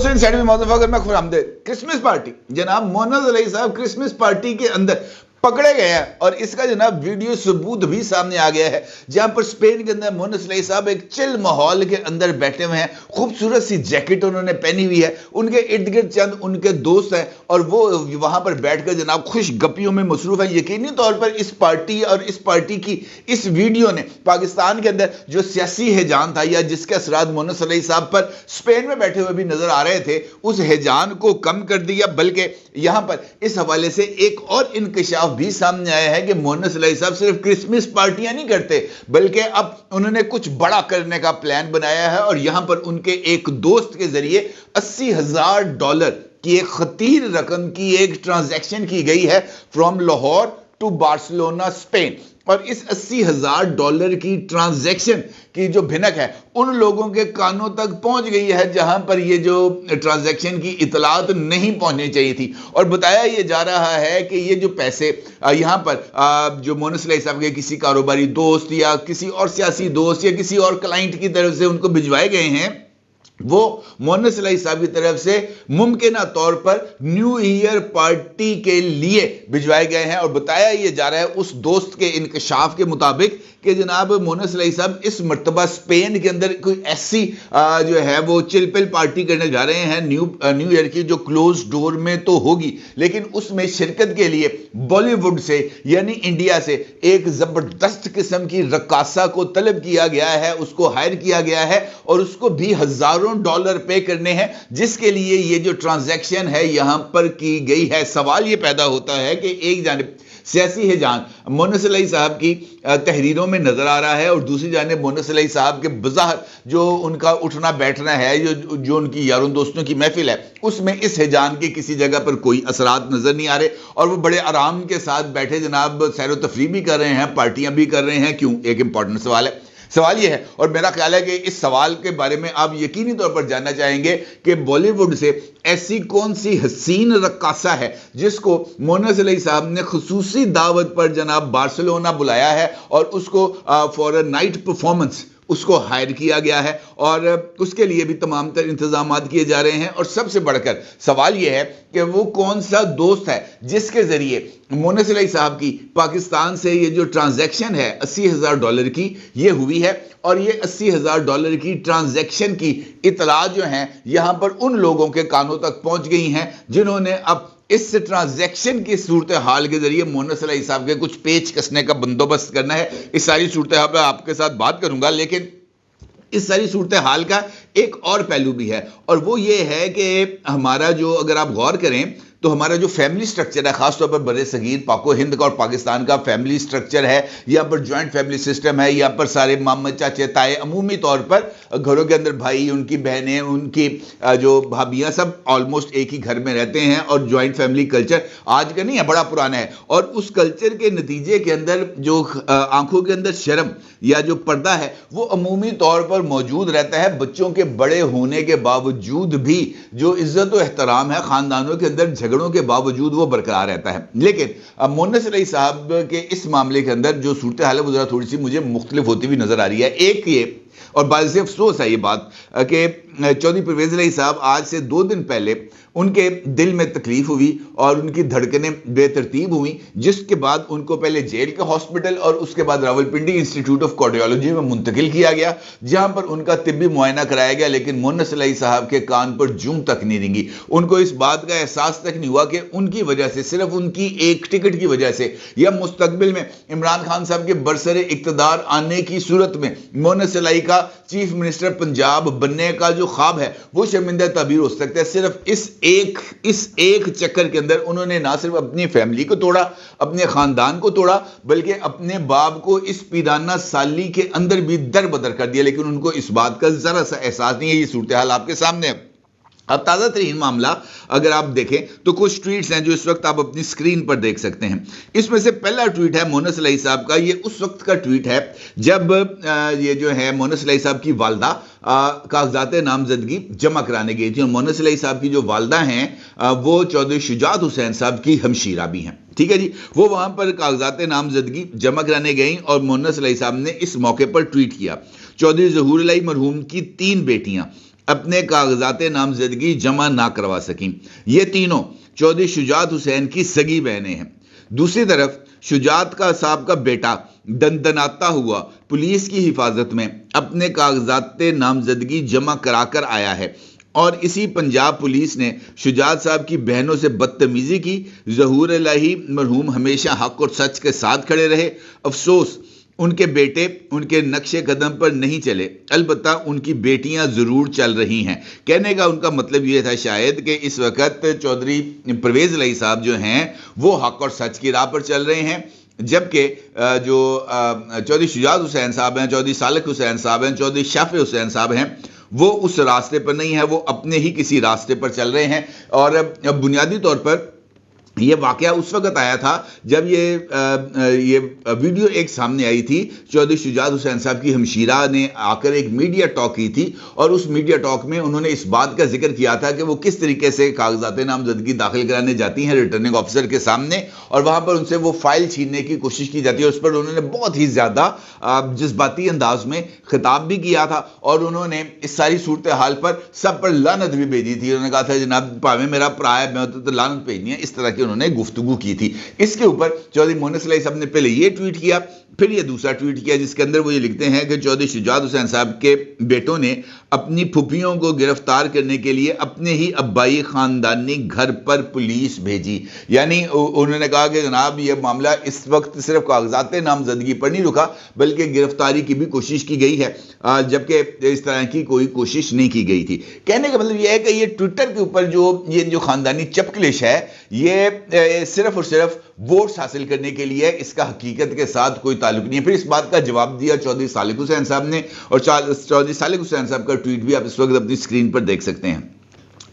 दोस्तों साइड में मौजूद अगर मैं खुरामदेद क्रिसमस पार्टी जनाब मोहम्मद अली साहब क्रिसमस पार्टी के अंदर पकड़े गए हैं और इसका जनाब वीडियो सबूत भी सामने आ गया है, जहां पर स्पेन के अंदर मोहम्मद अली साहब एक चिल माहौल के अंदर बैठे हुए हैं। खूबसूरत सी जैकेट उन्होंने पहनी हुई है, उनके इर्द गिर्द चंद उनके दोस्त हैं और वो वहां पर बैठकर जनाब खुश गप्पियों में मसरूफ है। यकीनी तौर पर इस पार्टी और इस पार्टी की इस वीडियो ने पाकिस्तान के अंदर जो सियासी हैजान था या जिसके असरात मोहम्मद अली साहब पर स्पेन में बैठे हुए भी नजर आ रहे थे, उस हैजान को कम कर दिया। बल्कि यहां पर इस हवाले से एक और इंकशाफ भी सामने आया है कि मोहम्मद सलाही साहब सिर्फ क्रिसमस पार्टियां नहीं करते बल्कि अब उन्होंने कुछ बड़ा करने का प्लान बनाया है और यहां पर उनके एक दोस्त के जरिए $80,000 की एक खतीर रकम की एक ट्रांजैक्शन की गई है from Lahore to Barcelona Spain. और इस $80,000 की ट्रांजैक्शन की जो भिनक है उन लोगों के कानों तक पहुंच गई है जहां पर ये जो ट्रांजैक्शन की इतलात नहीं पहुंचनी चाहिए थी। और बताया ये जा रहा है कि ये जो पैसे यहां पर जो मोहम्मद सलाही साहब के किसी कारोबारी दोस्त या किसी और सियासी दोस्त या किसी और क्लाइंट की तरफ से उनको भिजवाए गए हैं, वो मोहम्मद सलाही साहब की तरफ से मुमकिन तौर पर न्यू ईयर पार्टी के लिए भिजवाए गए हैं। और बताया यह जा रहा है उस दोस्त के इंकशाफ के मुताबिक कि जनाब मोहम्मद सलाही साहब इस मर्तबा स्पेन के अंदर कोई ऐसी जो है वो चिलपिल पार्टी करने जा रहे हैं न्यू ईयर की, जो क्लोज डोर में तो होगी लेकिन उसमें शिरकत के लिए बॉलीवुड से यानी इंडिया से एक जबरदस्त किस्म की रक्कासा को तलब किया गया है, उसको हायर किया गया है और उसको भी हजारों डॉलर पे करने हैं, जिसके लिए ये जो ट्रांजैक्शन है यहां पर की गई है। सवाल ये पैदा होता है कि एक जानिब सियासी हैजान मोहम्मद सलाही साहब की तहरीरों में नजर आ रहा है और दूसरी जानिब मोहम्मद सलाही साहब के बज़ाहिर जो उनका उठना बैठना है, जो उनकी यारों दोस्तों की महफिल है, उसमें इस हैजान के किसी जगह पर कोई असरात नजर नहीं आ रहे और वो बड़े आराम के साथ बैठे जनाब सैर व तफरीह भी कर रहे हैं, पार्टियां भी कर रहे हैं। क्यों? एक इंपॉर्टेंट सवाल है। सवाल यह है और मेरा ख्याल है कि इस सवाल के बारे में आप यकीनी तौर पर जानना चाहेंगे कि बॉलीवुड से ऐसी कौन सी हसीन रक्कासा है जिसको मोहम्मद सलाही साहब ने खुसूसी दावत पर जनाब बार्सिलोना बुलाया है और उसको फॉर अ नाइट परफॉर्मेंस उसको हायर किया गया है और उसके लिए भी तमाम तर इंतजाम किए जा रहे हैं। और सबसे बढ़कर सवाल यह है कि वो कौन सा दोस्त है जिसके जरिए मोहम्मद सलाही साहब की पाकिस्तान से ये जो ट्रांजैक्शन है $80,000 की ये हुई है और ये $80,000 की ट्रांजैक्शन की इतला जो है यहां पर उन लोगों के कानों तक पहुंच गई हैं जिन्होंने अब इस ट्रांजैक्शन की सूरत हाल के जरिए मोहम्मद सलाही साहब के कुछ पेच कसने का बंदोबस्त करना है। इस सारी सूरत हाल पर आपके साथ बात करूंगा, लेकिन इस सारी सूरत हाल का एक और पहलू भी है और वो ये है कि हमारा जो, अगर आप गौर करें तो हमारा जो फैमिली स्ट्रक्चर है खासतौर पर बड़े सगीर पाको हिंद का और पाकिस्तान का फैमिली स्ट्रक्चर है, यहाँ पर जॉइंट फैमिली सिस्टम है, यहाँ पर सारे मामा चाचे ताए अमूमी तौर पर घरों के अंदर भाई, उनकी बहनें, उनकी जो भाभियाँ सब ऑलमोस्ट एक ही घर में रहते हैं और जॉइंट फैमिली कल्चर आज का नहीं है, बड़ा पुराना है। और उस कल्चर के नतीजे के अंदर जो आंखों के अंदर शर्म या जो पर्दा है वो अमूमी तौर पर मौजूद रहता है। बच्चों के बड़े होने के बावजूद भी जो इज्जत और एहतराम है खानदानों के अंदर झगड़ों के बावजूद वो बरकरार रहता है। लेकिन मोहम्मद सलाही साहब के इस मामले के अंदर जो सूरत हाल है वो जरा थोड़ी सी मुझे मुख्तलिफ होती हुई नजर आ रही है। एक ये और बाज़ अफसोस है ये बात कि चौधरी परवेज़ इलाही साहब आज से 2 दिन पहले उनके दिल में तकलीफ हुई और उनकी धड़कनें बेतरतीब हुई, जिसके बाद उनको पहले जेल के हॉस्पिटल और उसके बाद रावलपिंडी इंस्टीट्यूट ऑफ कार्डियोलॉजी में मुंतकिल किया गया, जहां पर उनका तिब्बी मुआयना कराया गया। लेकिन मोहम्मद सलाही साहब के कान पर जूं तक नहीं रेंगी। उनको इस बात का एहसास तक नहीं हुआ कि उनकी वजह से, सिर्फ उनकी एक टिकट की वजह से या मुस्तकबिल में इमरान खान साहब के बरसरे इक्तदार आने की सूरत में मोहम्मद सलाही का चीफ मिनिस्टर पंजाब बनने का जो ख्वाब है वो शर्मिंदा ताबीर हो सकता है। सिर्फ इस एक चक्कर के अंदर उन्होंने ना सिर्फ अपनी फैमिली को तोड़ा, अपने खानदान को तोड़ा, बल्कि अपने बाप को इस पीराना साली के अंदर भी दर बदर कर दिया। लेकिन उनको इस बात का जरा सा एहसास नहीं है। ये सूरत हाल आपके सामने है। अब ताज़ा तरीन मामला अगर आप देखें तो कुछ ट्वीट्स हैं जो इस वक्त आप अपनी स्क्रीन पर देख सकते हैं। इसमें से पहला ट्वीट है मोहम्मद सलाही साहब का। ये उस वक्त का ट्वीट है जब ये जो है मोहम्मद सलाही साहब की वालदा कागजात नामजदगी जमा कराने गई थी और मोहम्मद सलाही साहब की जो वालदा हैं वो चौधरी शुजात हुसैन साहब की हमशीरा भी हैं। ठीक है जी, वो वहां पर कागजात नामजदगी जमा कराने गई और मोहम्मद सलाही साहब ने इस मौके पर ट्वीट किया, चौधरी ज़हूर इलाही मरहूम की 3 बेटियां अपने कागजात नामजदगी जमा ना करवा सकीं। ये तीनों चौधरी शुजात हुसैन की सगी बहनें हैं। दूसरी तरफ शुजात का साहब का बेटा दंदनाता हुआ पुलिस की हिफाजत में अपने कागजात नामजदगी जमा कराकर आया है और इसी पंजाब पुलिस ने शुजात साहब की बहनों से बदतमीजी की। ज़हूर इलाही मरहूम हमेशा हक और सच के साथ खड़े रहे। अफसोस उनके बेटे उनके नक्शे कदम पर नहीं चले, अलबत्ता उनकी बेटियां जरूर चल रही हैं। कहने का उनका मतलब ये था शायद कि इस वक्त चौधरी परवेज इलाही साहब जो हैं वो हक और सच की राह पर चल रहे हैं, जबकि जो चौधरी शुजात हुसैन साहब हैं, चौधरी सालिक हुसैन साहब हैं, चौधरी शाफी हुसैन साहब हैं, वो उस रास्ते पर नहीं है, वो अपने ही किसी रास्ते पर चल रहे हैं। और बुनियादी तौर पर ये वाकया उस वक्त आया था जब ये वीडियो एक सामने आई थी। चौधरी शुजात हुसैन साहब की हमशीरा ने आकर एक मीडिया टॉक की थी और उस मीडिया टॉक में उन्होंने इस बात का जिक्र किया था कि वो किस तरीके से कागजात नामजदगी दाखिल कराने जाती हैं रिटर्निंग ऑफिसर के सामने और वहां पर उनसे वो फाइल छीनने की कोशिश की जाती है। उस पर उन्होंने बहुत ही ज्यादा जज्बाती अंदाज में खिताब भी किया था और उन्होंने इस सारी सूरत हाल पर सब पर लानत भी भेजी थी। उन्होंने कहा था जनाब भावे मेरा भरा है, मैं तो लानत भेजनी है, इस तरह की उन्होंने गुफ्तगू की थी। इसके ऊपर चौधरी मोहनिस इलाही साहब ने पहले ये ट्वीट किया, फिर ये दूसरा ट्वीट किया जिसके अंदर वो ये लिखते हैं कि चौधरी शुजात हुसैन साहब के बेटों ने अपनी फुफियों को गिरफ्तार करने के लिए अपने ही अब्बाई खानदानी घर पर पुलिस भेजी। यानी उन्होंने कहा कि जनाब ये मामला इस वक्त सिर्फ कागजात नामजदगी पर नहीं रुका बल्कि गिरफ्तारी की भी कोशिश की गई है, जबकि इस तरह की कोई कोशिश नहीं की गई थी। कहने का मतलब यह है कि ये ट्विटर के ऊपर जो खानदानी चपकलिश है ये सिर्फ और सिर्फ वोट्स हासिल करने के लिए, इसका हकीकत के साथ कोई ताल्लुक नहीं है। फिर इस बात का जवाब दिया चौधरी सालिक हुसैन साहब ने और चौधरी सालिक हुसैन साहब का ट्वीट भी आप इस वक्त अपनी स्क्रीन पर देख सकते हैं।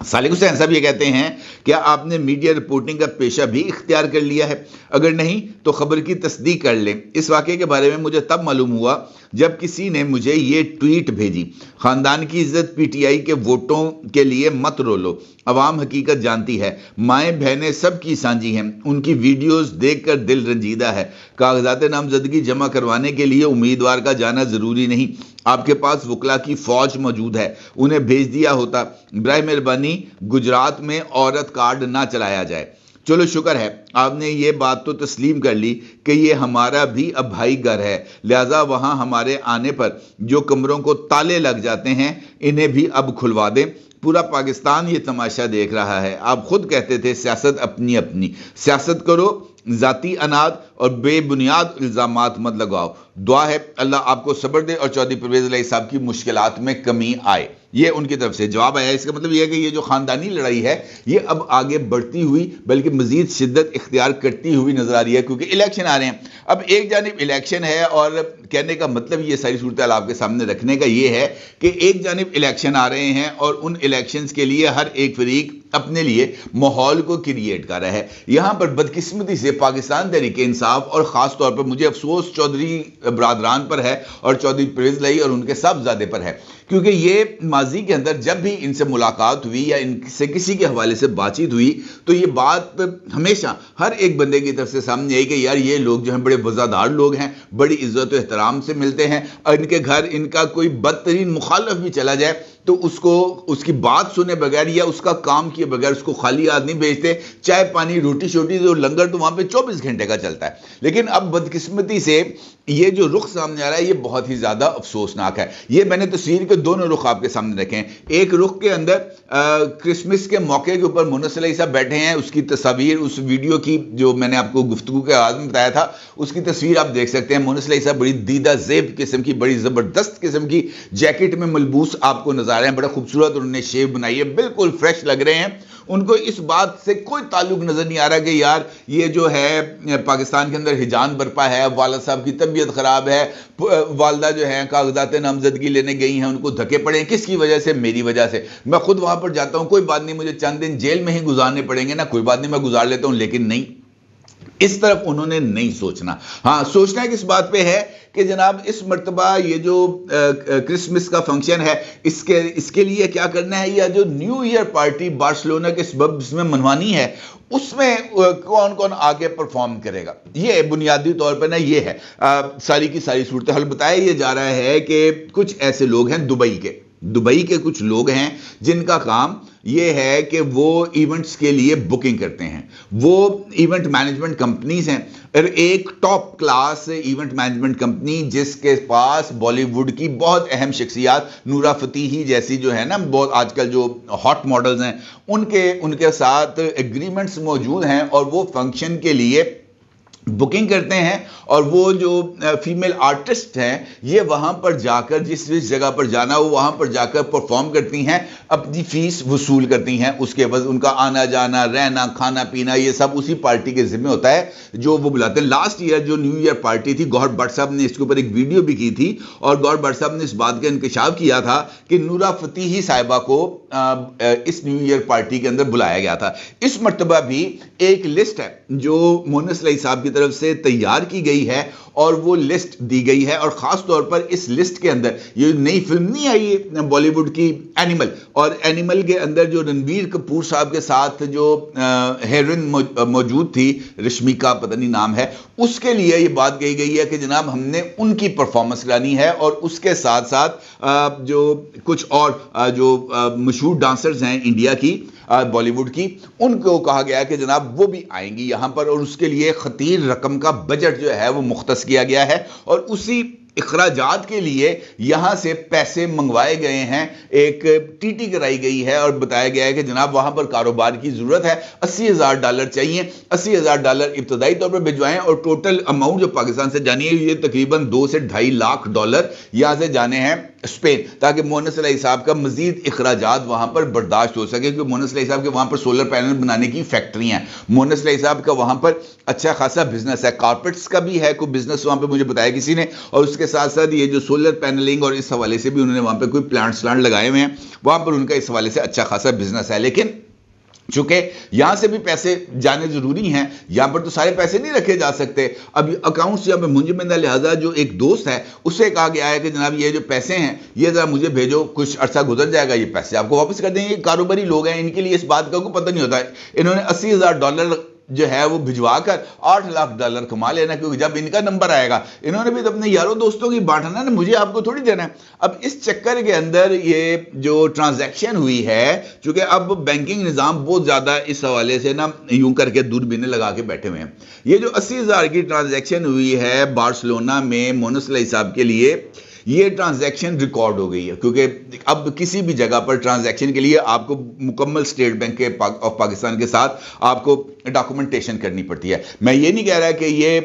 सालिक हुसैन साहब ये कहते हैं क्या आपने मीडिया रिपोर्टिंग का पेशा भी इख्तियार कर लिया है? अगर नहीं तो खबर की तस्दीक कर लें। इस वाक़े के बारे में मुझे तब मालूम हुआ जब किसी ने मुझे ये ट्वीट भेजी। खानदान की इज्जत पीटीआई के वोटों के लिए मत रोलो, अवाम हकीकत जानती है, माएँ बहनें सब की सांझी हैं, उनकी वीडियोस देखकर दिल रंजीदा है। कागजात नामजदगी जमा करवाने के लिए उम्मीदवार का जाना ज़रूरी नहीं, आपके पास वकला की फौज मौजूद है, उन्हें भेज दिया होता। बराए मेहरबानी गुजरात में औरत कार्ड ना चलाया जाए। चलो शुक्र है आपने ये बात तो तस्लीम कर ली कि ये हमारा भी अब भाई घर है, लिहाजा वहाँ हमारे आने पर जो कमरों को ताले लग जाते हैं इन्हें भी अब खुलवा दें। पूरा पाकिस्तान ये तमाशा देख रहा है। आप खुद कहते थे सियासत अपनी अपनी, सियासत करो, जाती अनाद और बेबुनियाद इल्ज़ामात मत लगाओ। दुआ है अल्लाह आपको सब्र दे और चौधरी परवेज इलाही साहब की मुश्किलात में कमी आए। ये उनकी तरफ से जवाब आया। इसका मतलब यह है कि ये जो खानदानी लड़ाई है ये अब आगे बढ़ती हुई बल्कि मजीद शिद्दत इख्तियार करती हुई नजर आ रही है, क्योंकि इलेक्शन आ रहे हैं। अब एक जानिब इलेक्शन है और कहने का मतलब ये सारी सूरत आपके सामने रखने का ये है कि एक जानिब इलेक्शन आ रहे हैं और उन इलेक्शंस के लिए हर एक फरीक अपने लिए माहौल को क्रिएट कर रहा है। यहां पर बदकिस्मती से पाकिस्तान तहरीक इंसाफ और ख़ास तौर पर मुझे अफसोस चौधरी बरादरान पर है और चौधरी परवेज इलाही और उनके साहबजादे पर है, क्योंकि ये माजी के अंदर जब भी इनसे मुलाकात हुई या इनसे किसी के हवाले से बातचीत हुई तो ये बात हमेशा हर एक बंदे की तरफ से सामने आई कि यार ये लोग जो हैं बड़े वज़ादार लोग हैं, बड़ी इज्जत और एहतराम से मिलते हैं और इनके घर इनका कोई बदतरीन मुखालफ भी चला जाए तो उसको उसकी बात सुने बगैर या उसका काम किए बगैर उसको खाली हाथ नहीं भेजते। चाय पानी रोटी शोटी जो लंगर तो वहाँ पे 24 घंटे का चलता है। लेकिन अब बदकिस्मती से ये जो रुख सामने आ रहा है ये बहुत ही ज़्यादा अफसोसनाक है। ये मैंने तस्वीर के दोनों रुख आपके सामने रखे हैं। एक रुख के अंदर क्रिसमस के मौके के ऊपर मोहनिस इलाही साहब बैठे हैं, उसकी तस्वीर उस वीडियो की जो मैंने आपको गुफ्तगू के आगाज़ में बताया था उसकी तस्वीर आप देख सकते हैं। मोहनिस इलाही साहब बड़ी दीदा ज़ेब किस्म की, बड़ी ज़बरदस्त किस्म की जैकेट में मलबूस आपको नजर आ रहे हैं। बड़ा खूबसूरत उन्होंने शेव बनाई है, बिल्कुल फ्रेश लग रहे हैं। उनको इस बात से कोई ताल्लुक नजर नहीं आ रहा कि यार ये जो है पाकिस्तान के अंदर हिजान बरपा है, वाला साहब की तबीयत खराब है, वालदा जो है कागजात नामजदगी लेने गई हैं, उनको धक्के पड़े हैं, किसकी वजह से? मेरी वजह से। मैं खुद वहां पर जाता हूं, कोई बात नहीं, मुझे चंद दिन जेल में ही गुजारने पड़ेंगे ना, कोई बात नहीं, मैं गुजार लेता हूं, लेकिन नहीं, इस तरफ उन्होंने नहीं सोचना। हाँ, सोचना किस बात पे है कि जनाब इस मर्तबा ये जो क्रिसमस का फंक्शन है इसके लिए क्या करना है, या जो न्यू ईयर पार्टी बार्सिलोना के सबब में मनवानी है उसमें कौन कौन आगे परफॉर्म करेगा। ये बुनियादी तौर पर ना ये है सारी की सारी सूरत हाल। बताया ये जा रहा है कि कुछ ऐसे लोग हैं दुबई के, दुबई के कुछ लोग हैं जिनका काम ये है कि वो इवेंट्स के लिए बुकिंग करते हैं। वो इवेंट मैनेजमेंट कंपनीज हैं, और एक top class event management company जिसके पास बॉलीवुड की बहुत अहम शख्सियात, नूरा फतेही जैसी जो है ना, बहुत आजकल जो हॉट मॉडल्स हैं, उनके साथ एग्रीमेंट्स मौजूद हैं, और वो फंक्शन के लिए बुकिंग करते हैं। और वो जो फीमेल आर्टिस्ट हैं, ये वहां पर जाकर, जिस जगह पर जाना हो वहां पर जाकर परफॉर्म करती हैं, अपनी फीस वसूल करती हैं। उसके बाद उनका आना जाना, रहना, खाना पीना, ये सब उसी पार्टी के जिम्मे होता है जो वो बुलाते हैं। लास्ट ईयर जो न्यू ईयर पार्टी थी, गौहर भट्ट साहब ने इसके ऊपर एक वीडियो भी की थी, और गौहर भट्ट साहब ने इस बात का इंकशाफ किया था कि नूरा फतेही साहिबा को इस न्यू ईयर पार्टी के अंदर बुलाया गया था। इस मर्तबा भी एक लिस्ट है जो मोहन सलाई साहब की तरफ से तैयार की गई है, और वो लिस्ट दी गई है। और खास तौर पर इस लिस्ट के अंदर ये नई फिल्म नहीं आई है बॉलीवुड की, एनिमल, और एनिमल के अंदर जो रणबीर कपूर साहब के साथ जो हीरोइन मौजूद थी, रश्मिका पता नहीं नाम है, उसके लिए ये बात कही गई है कि जनाब हमने उनकी परफॉर्मेंस करानी है। और उसके साथ साथ जो कुछ और जो मशहूर डांसर्स हैं इंडिया की, बॉलीवुड की, उनको कहा गया है कि जनाब वो भी आएंगी यहां पर, और उसके लिए खतीर रकम का बजट जो है वो मुख्तस किया गया है। और उसी इखराजात के लिए यहां से पैसे मंगवाए गए हैं, एक टीटी कराई गई है, और बताया गया है कि जनाब वहां पर कारोबार की जरूरत है, $80,000 चाहिए, $80,000 इब्तदाई तौर पर भिजवाएं, और टोटल अमाउंट जो पाकिस्तान से जानी है ये तकरीबन $2 से $2.5 लाख यहां से जाने हैं स्पेन, ताकि मोहन सलाई साहब का मजीद इखराजात वहां पर बर्दाश्त हो सके। क्योंकि मोहन सलाई साहब के वहां पर सोलर पैनल बनाने की फैक्ट्री हैं, मोहन सलाई साहब का वहां पर अच्छा खासा बिजनेस है, कारपेट्स का भी है कोई बिजनेस वहां पर, मुझे बताया किसी ने, और उसके साथ साथ ये जो सोलर पैनलिंग और इस हवाले से भी उन्होंने वहां पर कोई प्लांट्स लगाए हुए हैं, वहां पर उनका इस हवाले से अच्छा खासा बिजनेस है। लेकिन चूंकि यहां से भी पैसे जाने जरूरी हैं, यहां पर तो सारे पैसे नहीं रखे जा सकते। अब अकाउंट्स यहां पर मुंजे में, लिहाजा जो एक दोस्त है उससे कहा गया है कि जनाब ये जो पैसे हैं ये जरा मुझे भेजो, कुछ अरसा गुजर जाएगा, ये पैसे आपको वापस कर देंगे। कारोबारी लोग हैं, इनके लिए इस बात का कोई पता नहीं होता है। इन्होंने $80,000 जो है वो भिजवा कर $8 लाख कमा लेना, क्योंकि जब इनका नंबर आएगा इन्होंने भी तो अपने यारों दोस्तों की बांटना ना, मुझे आपको थोड़ी देना है। अब इस चक्कर के अंदर ये जो ट्रांजैक्शन हुई है, चूंकि अब बैंकिंग निज़ाम बहुत ज़्यादा इस हवाले से ना यूं करके दूरबीनें लगा के बैठे हुए हैं। ये जो 80,000 की ट्रांजैक्शन हुई है बार्सिलोना में मोहन सलाई साहब के लिए, ये ट्रांजैक्शन रिकॉर्ड हो गई है, क्योंकि अब किसी भी जगह पर ट्रांजैक्शन के लिए आपको मुकम्मल स्टेट बैंक के ऑफ पाकिस्तान के साथ आपको डॉक्यूमेंटेशन करनी पड़ती है। मैं ये नहीं कह रहा कि ये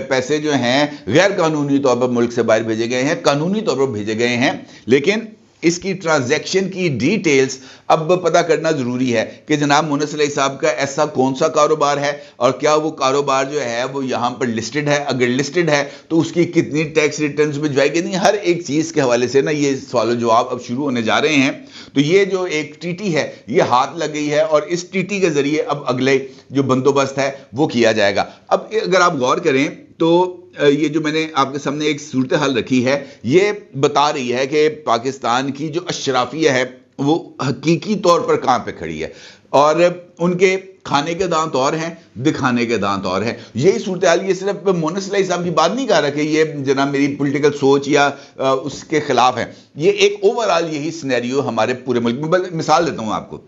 पैसे जो हैं गैर कानूनी तौर पर मुल्क से बाहर भेजे गए हैं, कानूनी तौर पर भेजे गए हैं, लेकिन इसकी ट्रांजैक्शन की डिटेल्स अब पता करना जरूरी है कि जनाब मोहन सलाई साहब का ऐसा कौन सा कारोबार है, और क्या वो कारोबार जो है वो यहां पर लिस्टेड है, अगर लिस्टेड है तो उसकी कितनी टैक्स रिटर्न्स भिजवाएगी। नहीं, हर एक चीज के हवाले से ना ये सवाल जवाब अब शुरू होने जा रहे हैं। तो ये जो एक टीटी है ये हाथ लग गई है, और इस टीटी के जरिए अब अगले जो बंदोबस्त है वो किया जाएगा। अब अगर आप गौर करें तो ये जो मैंने आपके सामने एक सूरत हाल रखी है, ये बता रही है कि पाकिस्तान की जो अशराफिया है वो हकीकी तौर पर कहां पे खड़ी है, और उनके खाने के दांत और हैं, दिखाने के दांत और हैं। यही सूरत हाल, ये सिर्फ मोहन सलाई साहब की बात नहीं कर रहा कि ये जनाब मेरी पॉलिटिकल सोच या उसके खिलाफ है, ये एक ओवरऑल यही सिनेरियो हमारे पूरे मुल्क में। मिसाल देता हूं आपको,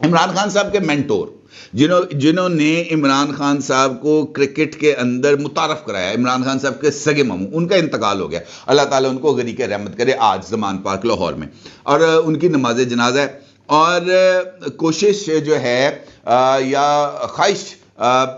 इमरान खान साहब के मेंटोर जिन्होंने इमरान खान साहब को क्रिकेट के अंदर मुतारफ कराया, इमरान खान साहब के सगे मामू, उनका इंतकाल हो गया, अल्लाह ताला उनको गरीक रहमत करे, आज ज़मान पार्क लाहौर में, और उनकी नमाज जनाजा है। और कोशिश जो है या ख्वाहिश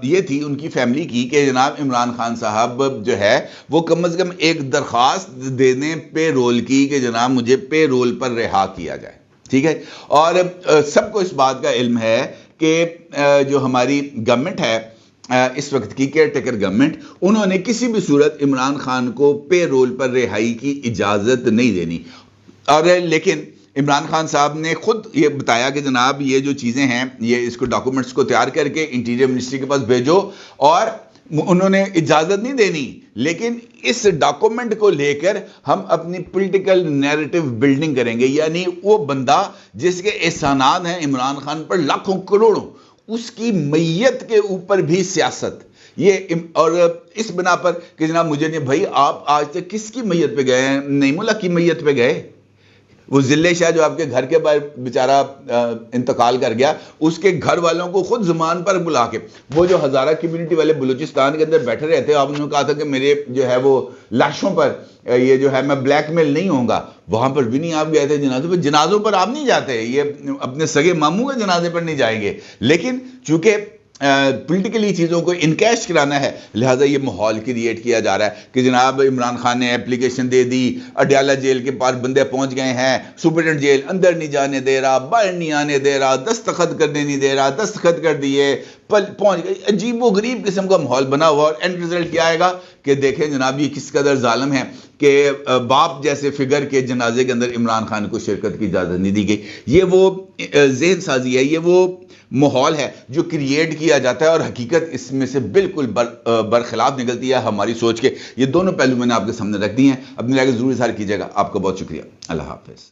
ये थी उनकी फैमिली की कि जनाब इमरान खान साहब जो है वो कम से कम एक दरख्वास्त देने पे रोल की कि जनाब मुझे पे रोल पर रिहा किया जाए, ठीक है। और सबको इस बात का इल्म है कि जो हमारी गवर्नमेंट है इस वक्त की केयर टेकर गवर्नमेंट, उन्होंने किसी भी सूरत इमरान खान को पे रोल पर रिहाई की इजाज़त नहीं देनी। और लेकिन इमरान खान साहब ने खुद ये बताया कि जनाब ये जो चीज़ें हैं ये इसको डॉक्यूमेंट्स को तैयार करके इंटीरियर मिनिस्ट्री के पास भेजो, और उन्होंने इजाज़त नहीं देनी, लेकिन इस डॉक्यूमेंट को लेकर हम अपनी पॉलिटिकल नैरेटिव बिल्डिंग करेंगे। यानी वो बंदा जिसके एहसानात हैं इमरान खान पर लाखों करोड़ों, उसकी मैयत के ऊपर भी सियासत, ये और इस बिना पर कि जनाब मुझे नहीं, भाई आप आज तक किसकी मैयत पे गए हैं? नईमुल्लाह की मैयत पे गए, وہ ذلے شاہ جو آپ کے گھر کے باہر بیچارہ انتقال کر گیا، اس کے گھر والوں کو خود زمان پر بلا کے، وہ جو ہزارہ کمیونٹی والے بلوچستان کے اندر بیٹھے رہتے ہیں، آپ نے کہا تھا کہ میرے جو ہے وہ لاشوں پر یہ جو ہے میں بلیک میل نہیں ہوں گا، وہاں پر بھی نہیں آپ گئے تھے جنازوں پر. جنازوں پر آپ نہیں جاتے، یہ اپنے سگے ماموں کے جنازے پر نہیں جائیں گے، لیکن چونکہ پولیٹیکلی چیزوں کو انکیش کرانا ہے، لہٰذا یہ ماحول کریٹ کیا جا رہا ہے کہ جناب عمران خان نے اپلیکیشن دے دی، اڈیالہ جیل کے پاس بندے پہنچ گئے ہیں، سپرنٹینڈنٹ جیل اندر نہیں جانے دے رہا، باہر نہیں آنے دے رہا، دستخط کرنے نہیں دے رہا، دستخط کر دیے، پہنچ گئے. عجیب و غریب قسم کا ماحول بنا ہوا، اور اینڈ رزلٹ کیا آئے گا کہ دیکھیں جناب یہ کس قدر ظالم ہے کہ باپ جیسے فگر کے جنازے کے اندر عمران خان کو شرکت کی اجازت نہیں دی گئی. یہ وہ ذہن سازی ہے، یہ وہ ماحول ہے جو کریٹ کیا جاتا ہے، اور حقیقت اس میں سے بالکل برخلاف نکلتی ہے ہماری سوچ کے. یہ دونوں پہلو میں نے آپ کے سامنے رکھ دی ہیں. اپنی رائے کو ضرور اظہار کیجیے گا. آپ کا بہت شکریہ. اللہ حافظ.